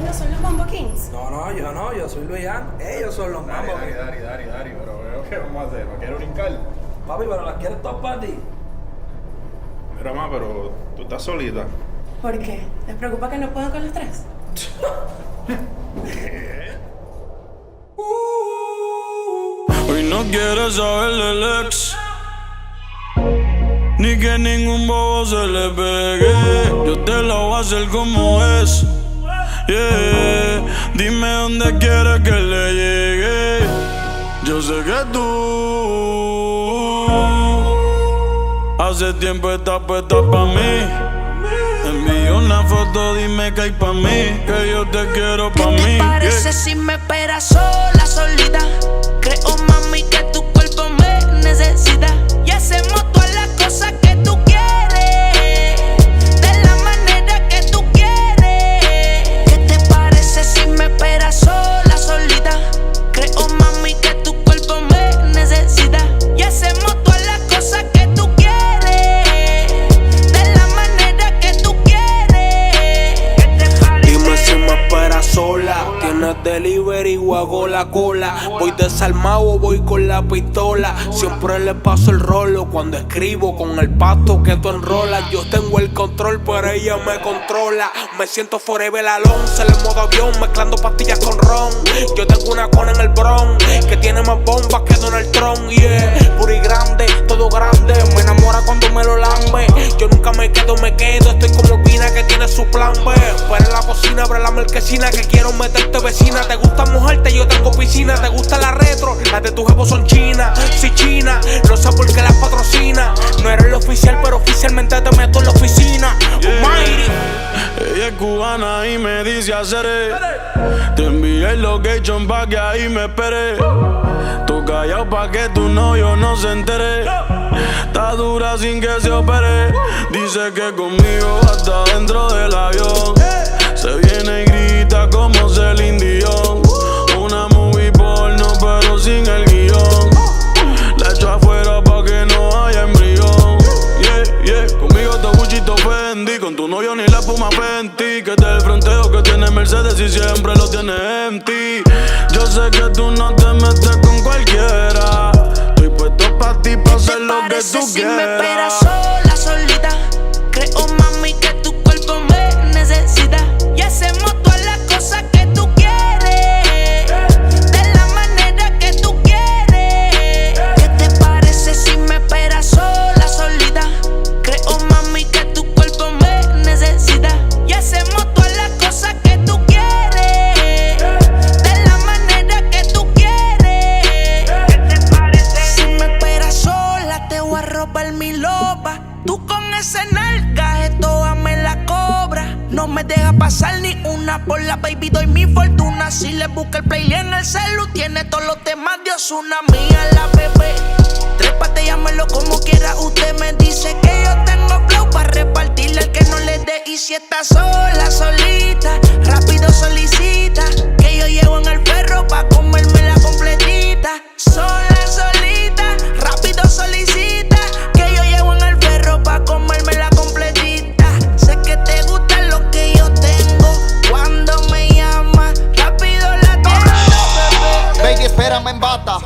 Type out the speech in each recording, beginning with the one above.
no son los Mambo Kings? No, yo soy Luian. Ellos son los Mambo Kings. Dari, pero ¿qué vamos a hacer? ¿Me quiero brincar? Papi, pero las quieres todas para ti. Mira, ma, pero tú estás solita. ¿Por qué? ¿Les preocupa que no puedan con los tres? Hoy no quieres saber del ex, ni que ningún bobo se le pegue. Yo te lo voy a hacer como es. Yeah. Dime dónde quieres que le llegue. Yo sé que tú hace tiempo estás puesta pa' mí. Envío una foto, dime que hay pa' mí, que yo te quiero pa' mí. ¿Qué te parece si me esperas sola, solita? Creo, mami, que tu cuerpo me necesita. Y hacemos todas las cosas que tú quieres, de la manera que tú quieres. ¿Qué te parece si me esperas sola, solita? Creo, mami, que tu cuerpo me necesita. Y hacemos todas las cosas que tú quieres, de la manera que tú quieres. Dime si me esperas sola. Tienes delivery o hago la cola. Voy desarmado o voy con la pistola. Siempre le paso el rolo cuando escribo con el pasto que tú enrolas. Yo tengo el control, pero ella me controla. Me siento forever alone, se le modo avión, mezclando pastillas con ron. Yo tengo una cona en el Bronx que tiene más bombas que Donald Trump. Yeah, puri grande, todo grande. Me enamora cuando me lo lambe. Yo nunca me quedo. Estoy como Pina que tiene su plan B. Pero en la cocina abre la marquesina que quiero meterte vecina. Te gusta mojarte, yo tengo piscina. Te gusta la retro, las de tu jevo son chinas. Si China, no sé por qué las patrocina. No eres el oficial, pero oficialmente te meto en la oficina. Almighty. Ella es cubana y me dice haceré. Te envié el location pa' que ahí me espere. Tú callado pa' que tu novio no se entere. Está dura sin que se opere. Dice que conmigo hasta dentro del avión. Se viene y grita como Celine Dion. Una movie porno pero sin el guión. La echo afuera pa' que no haya embrión. Yeah, conmigo te Gucci, Fendi. Con tu novio ni la espuma Fenty. Que te el fronteo que tiene Mercedes y siempre lo tiene empty. Yo sé que tú no te metes con cualquiera. Estoy puesto pa' ti pa' hacer lo que tú si quieras. Me esperas sola, solita. Creo, mami, que tu cuerpo me necesita. Y hacemos todas las cosas que tú quieres, de la manera que tú quieres. ¿Qué te parece si me esperas sola, solita? Creo, mami, que tu cuerpo me necesita. Y hacemos todas las cosas que tú quieres, de la manera que tú quieres. ¿Qué te parece? Si me esperas sola, te voy a robar mi loba. Tú con ese nalgaje toda me la cobra. No me deja pasar ni una por la baby, doy mi fortuna. Si le busca el playlist en el celu, tiene todos los temas de Ozuna. Mía la bebé, trépate, llámelo como quiera. Usted me dice que yo tengo flow para repartirle al que no le dé. Y si está sola, solita, rápido solicita, que yo llevo en el perro pa' comerme la completita. Sola, solita, rápido solicita, que yo llevo en el perro pa' comerme la completita. Sé que te gusta lo que yo tengo. Cuando me llama, rápido la tengo. Baby, espérame en bata.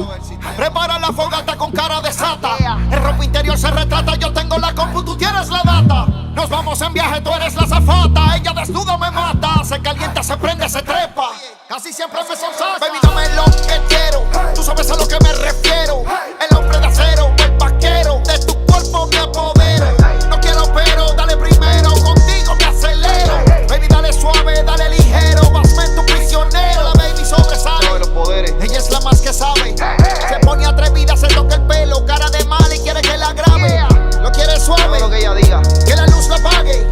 Prepara la fogata con cara de sata. El ropa interior se retrata. Yo tengo la compu, tú tienes la data. Nos vamos en viaje, tú eres la azafata. Ella desnuda me mata. Se calienta, se prende, se trepa. Casi siempre me sonsaca. Baby, dame lo que quiero. Tú sabes a lo que me refiero. El hombre de acero, el vaquero. De tu cuerpo me apodero. No quiero pero, dale primero. Contigo me acelero. Baby, dale suave, dale ligero. Hazme tu prisionero. La baby sobresale. Los poderes. Ella es la más que sabe. Se pone atrevida, se toca el pelo. Cara de mal y quiere que la grabe. Lo quiere suave. Lo que ella diga. Que la luz la apague.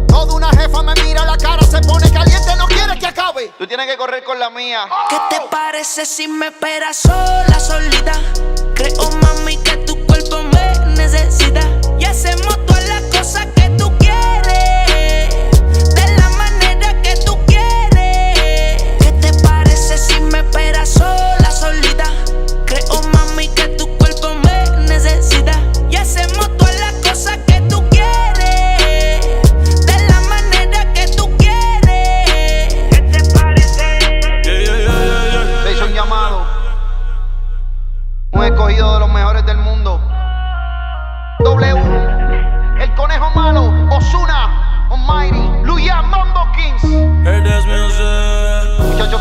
Toda una jefa me mira la cara, se pone caliente, no quiere que acabe. Tú tienes que correr con la mía. ¿Qué te parece si me esperas sola, solita? Creo, mami, que tu cuerpo me necesita. Y hacemos todas las cosas que tú quieres, de la manera que tú quieres. ¿Qué te parece si me esperas sola, solita? Creo, mami, que tu cuerpo me necesita. Y hacemos todas las cosas que tú quieres, de la manera que tú quieres. ¿Qué te parece?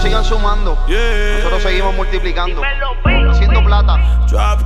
sigan sumando. Yeah. Nosotros seguimos multiplicando, haciendo plata. Drop